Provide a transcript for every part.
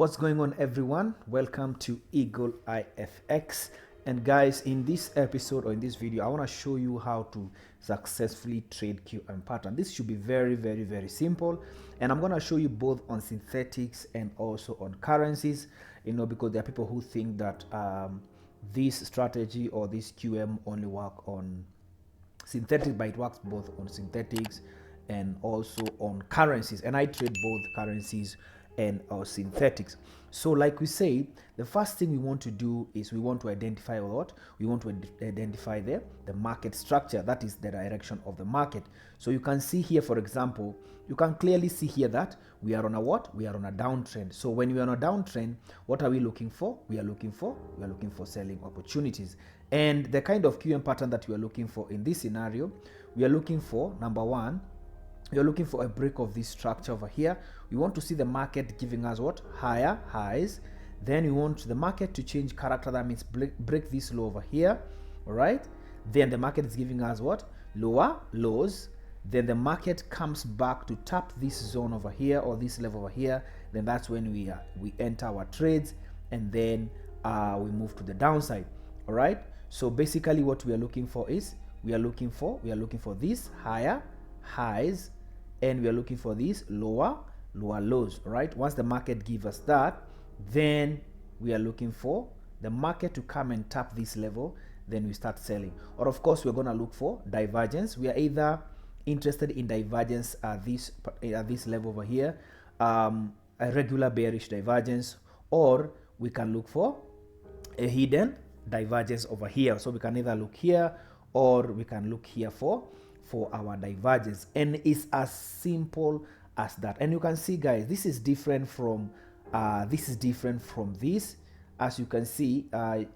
What's going on, everyone? Welcome to EagleEyeFX. And guys, in this episode or in this video, I want to show you how to successfully trade QM pattern. This should be very simple, and I'm going to show you both on synthetics and also on currencies, because there are people who think that this strategy or this QM only work on synthetic, but it works both on synthetics and also on currencies, and I trade both currencies and synthetics. So like we say, the first thing we want to do is we want to identify what? We want to identify the market structure, that is the direction of the market. So you can see here, for example, you can clearly see here that we are on a what? We are on a downtrend. So when we are on a downtrend, what are we looking for? We are looking for selling opportunities. And the kind of QM pattern that we are looking for in this scenario, we are looking for, number one, you're looking for a break of this structure over here. We want to see the market giving us what? Higher highs. Then we want the market to change character. That means break this low over here. All right. Then the market is giving us what? Lower lows. Then the market comes back to tap this zone over here or this level over here. Then that's when we enter our trades, and then we move to the downside. All right. So basically, what we are looking for is we are looking for these higher highs, and we are looking for these lower lows. Right, once the market gives us that, then we are looking for the market to come and tap this level, then we start selling. Or of course, we're going to look for divergence. We are either interested in divergence at this level over here, a regular bearish divergence, or we can look for a hidden divergence over here. So we can either look here or we can look here for our divergence, and it's as simple as that. And you can see, guys, this is different from this. As you can see,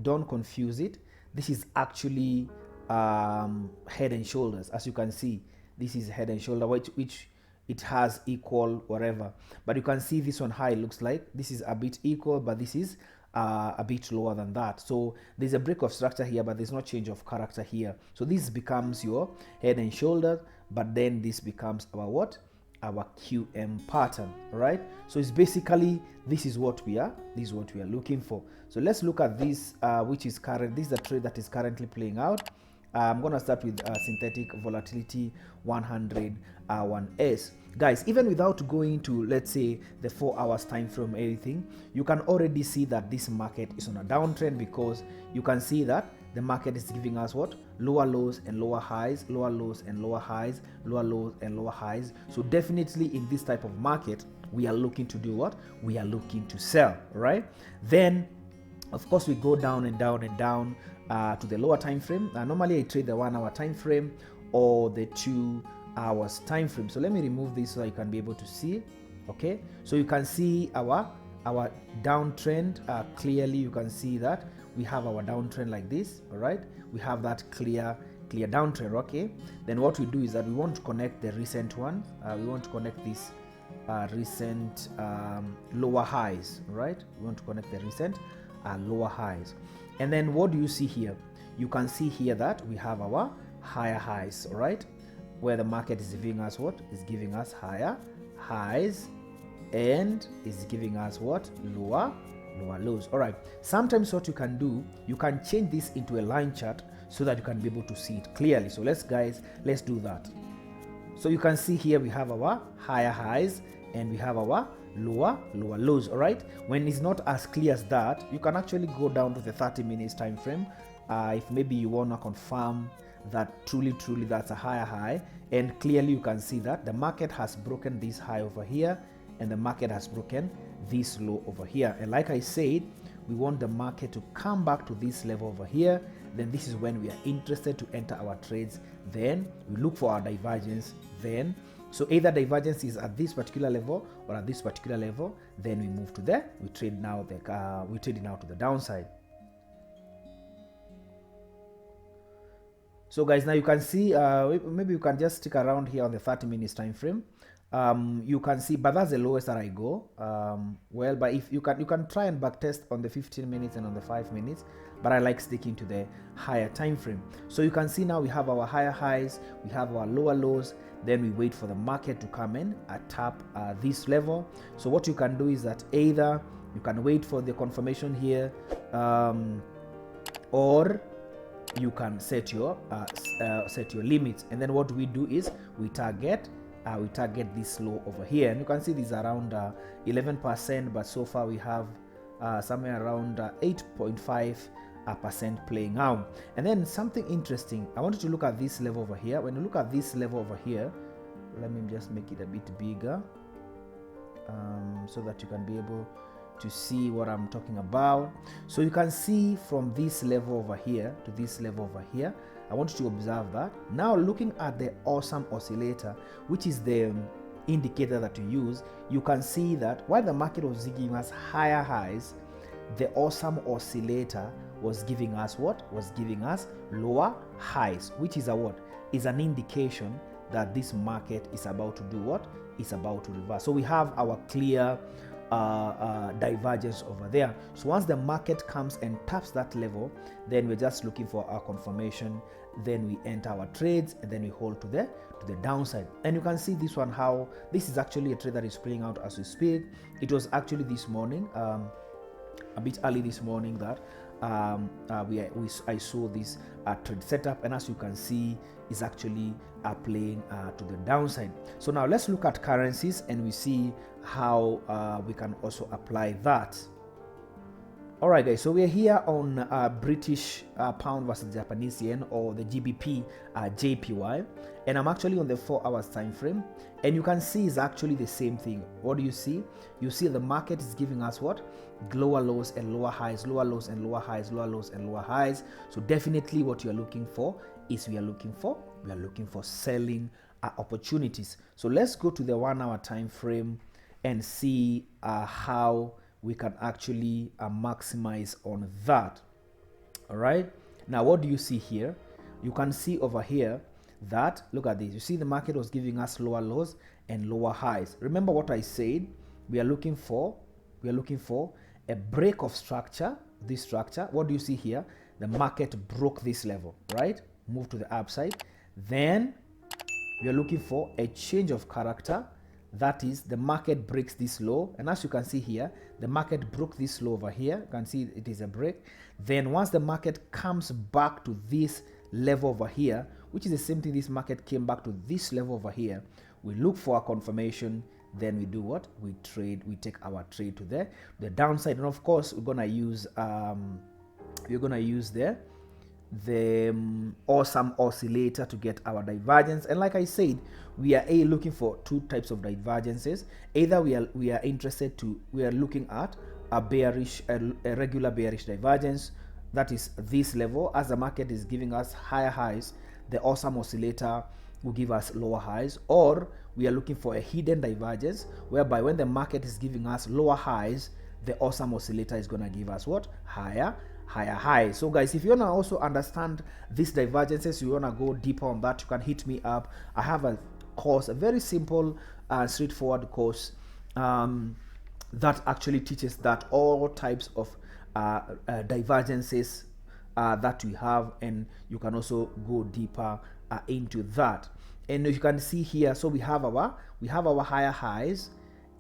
don't confuse it. This is actually head and shoulders. As you can see, this is head and shoulder, which it has equal whatever, but you can see this one high looks like this is a bit equal, but this is a bit lower than that. So there's a break of structure here, but there's no change of character here. So this becomes your head and shoulders, but then this becomes our what? Our QM pattern. All right, so it's basically this is what we are looking for. So let's look at this, which is current. This is the trade that is currently playing out. I'm going to start with synthetic volatility 100 1S. Guys, even without going to, let's say, the 4 hours time frame, everything, you can already see that this market is on a downtrend, because you can see that the market is giving us what? Lower lows and lower highs, lower lows and lower highs, lower lows and lower highs. So definitely in this type of market, we are looking to do what? We are looking to sell, right? Then of course we go down and down and down to the lower time frame. Normally I trade the 1 hour time frame or the 2 hours time frame. So let me remove this so you can be able to see. Okay, so you can see our downtrend clearly. You can see that we have our downtrend like this. All right, we have that clear downtrend. Okay, then what we do is that we want to connect the recent one. We want to connect this recent lower highs. Right, we want to connect the recent lower highs. And then what do you see here? You can see here that we have our higher highs. All right, where the market is giving us what? Is giving us higher highs and is giving us what? Lower lows. All right, sometimes what you can do, you can change this into a line chart so that you can be able to see it clearly. So let's do that. So you can see here we have our higher highs and we have our lower lows. All right, when it's not as clear as that, you can actually go down to the 30 minutes time frame if maybe you want to confirm that truly that's a higher high, and clearly you can see that the market has broken this high over here and the market has broken this low over here. And like I said, we want the market to come back to this level over here. Then this is when we are interested to enter our trades. Then we look for our divergence. Then so either divergence is at this particular level or at this particular level, then we move to there. We trade now to the downside. So guys, now you can see, maybe you can just stick around here on the 30 minutes time frame. You can see, but that's the lowest that I go. Well, but if you can try and backtest on the 15 minutes and on the 5 minutes, but I like sticking to the higher time frame. So you can see now we have our higher highs, we have our lower lows, then we wait for the market to come in at tap this level. So what you can do is that either You can wait for the confirmation here, or you can set your limits. And then what we do is we target this low over here, and you can see this around 11%, but so far we have somewhere around 8.5% playing out. And then something interesting, I want you to look at this level over here. When you look at this level over here, let me just make it a bit bigger, so that you can be able to see what I'm talking about. So you can see from this level over here to this level over here. I want you to observe that. Now looking at the awesome oscillator, which is the indicator that you use, you can see that while the market was giving us higher highs, the awesome oscillator was giving us what? Was giving us lower highs, which is a what? Is an indication that this market is about to do what? Is about to reverse. So we have our clear divergence over there. So once the market comes and taps that level, then we're just looking for our confirmation, then we enter our trades, and then we hold to the downside. And you can see this one, how this is actually a trade that is playing out as we speak. It was actually this morning, a bit early this morning, that I saw this trade setup, and as you can see, is actually playing to the downside. So now let's look at currencies, and we see how we can also apply that. All right, guys, so we're here on British pound versus Japanese yen, or the GBP JPY, and I'm actually on the 4 hours time frame, and you can see it's actually the same thing. What do you see? You see the market is giving us what? Lower lows and lower highs, lower lows and lower highs, lower lows and lower highs. So definitely what you're looking for is we are looking for selling opportunities. So let's go to the 1 hour time frame and see how we can actually maximize on that. All right, now what do you see here? You can see over here that, look at this, you see the market was giving us lower lows and lower highs. Remember what I said, we are looking for a break of structure, this structure. What do you see here? The market broke this level, right? Move to the upside. Then we are looking for a change of character. That is, the market breaks this low, and as you can see here, the market broke this low over here. You can see it is a break. Then once the market comes back to this level over here, which is the same thing, this market came back to this level over here, we look for a confirmation, then we do what? We trade, we take our trade to the downside. And of course, we're gonna use the awesome oscillator to get our divergence. And like I said, we are looking for two types of divergences. Either we are looking at a regular bearish divergence, that is this level. As the market is giving us higher highs, the awesome oscillator will give us lower highs. Or we are looking for a hidden divergence, whereby when the market is giving us lower highs, the awesome oscillator is going to give us what? Higher highs. So guys, if you want to also understand these divergences, you want to go deeper on that, you can hit me up. I have a course, a very simple straightforward course that actually teaches that all types of divergences that we have, and you can also go deeper into that. And you can see here, so we have our higher highs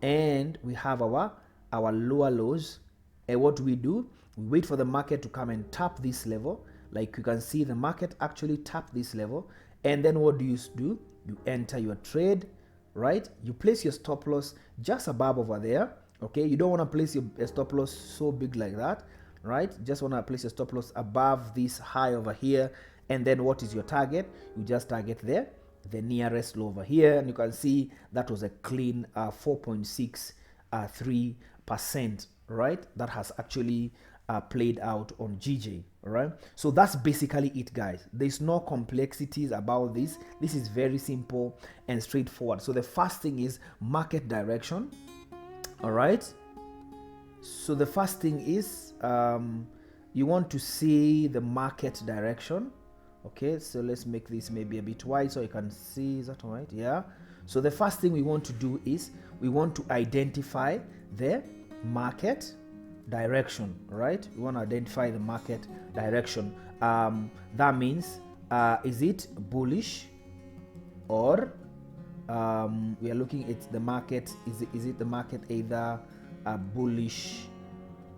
and we have our lower lows. And what we do, we wait for the market to come and tap this level. Like you can see, the market actually tapped this level, and then what do? You enter your trade, right? You place your stop loss just above over there. Okay, you don't want to place your stop loss so big like that, right? Just want to place your stop loss above this high over here. And then what is your target? You just target there, the nearest low over here, and you can see that was a clean 4.63%, right? That has actually played out on GJ. All right, so that's basically it, guys. There's no complexities about this. This is very simple and straightforward. So the first thing is market direction. All right, so the first thing is you want to see the market direction. Okay, so let's make this maybe a bit wide so you can see. Is that all right? Yeah. So the first thing we want to do is we want to identify the market direction, right? We want to identify the market direction. That means is it bullish, or we are looking at the market, is it the market either bullish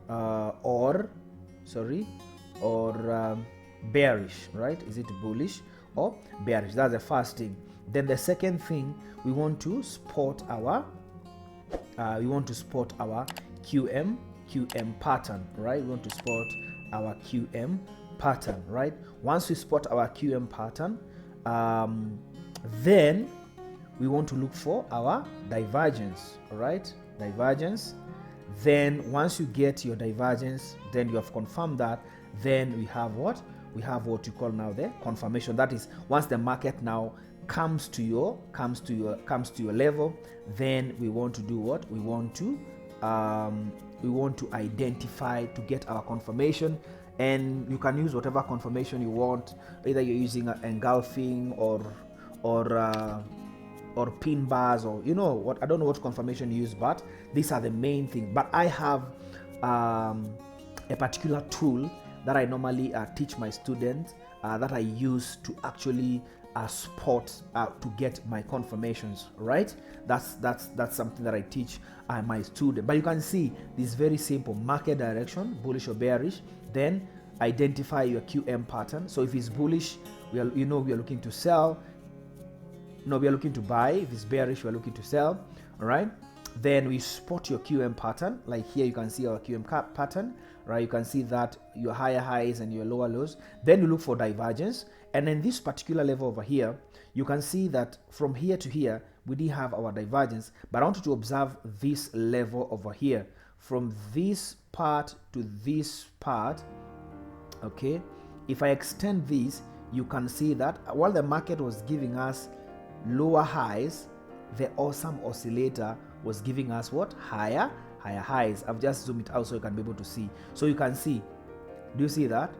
or bearish, right? Is it bullish or bearish? That's the first thing. Then the second thing, we want to spot our QM pattern, right? We want to spot our QM pattern, right? Once we spot our QM pattern, then we want to look for our divergence, right? Divergence. Then once you get your divergence, then you have confirmed that, then we have what you call now the confirmation. That is, once the market now comes to your level, then we want to do what? We want to identify to get our confirmation. And you can use whatever confirmation you want, either you're using engulfing or pin bars, or you know what, I don't know what confirmation you use, but these are the main things. But I have a particular tool that I normally teach my students that I use to actually spot to get my confirmations, right? That's something that I teach my student. But you can see this is very simple: market direction, bullish or bearish, then identify your QM pattern. So if it's bullish, we are looking to sell. No, we are looking to buy. If it's bearish, we are looking to sell. All right. Then we spot your QM pattern. Like here, you can see our QM pattern, right? You can see that your higher highs and your lower lows. Then you look for divergence. And in this particular level over here, you can see that from here to here, we did have our divergence. But I want you to observe this level over here. From this part to this part, okay? If I extend this, you can see that while the market was giving us lower highs, the awesome oscillator was giving us what? Higher highs. I've just zoomed it out so you can be able to see. So you can see, do you see that?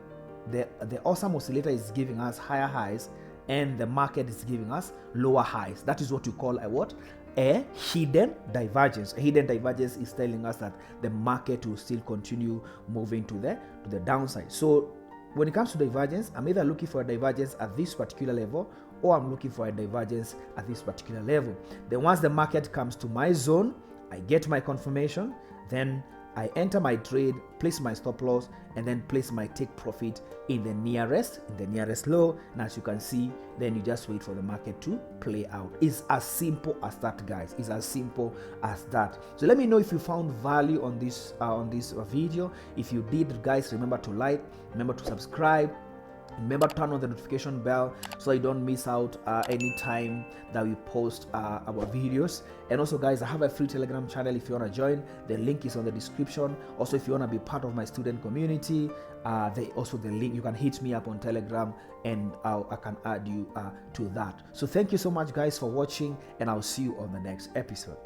The awesome oscillator is giving us higher highs and the market is giving us lower highs. That is what we call a hidden divergence. A hidden divergence is telling us that the market will still continue moving to the downside. So when it comes to divergence, I'm either looking for a divergence at this particular level, or I'm looking for a divergence at this particular level. Then once the market comes to my zone, I get my confirmation, then I enter my trade, place my stop loss, and then place my take profit in the nearest low. And as you can see, then you just wait for the market to play out. It's as simple as that, guys. It's as simple as that. So let me know if you found value on this video. If you did, guys, remember to like, remember to subscribe. Remember to turn on the notification bell so you don't miss out any time that we post our videos. And also, guys, I have a free Telegram channel if you want to join. The link is on the description. Also, if you want to be part of my student community, the link, you can hit me up on Telegram and I can add you to that. So thank you so much, guys, for watching, and I'll see you on the next episode.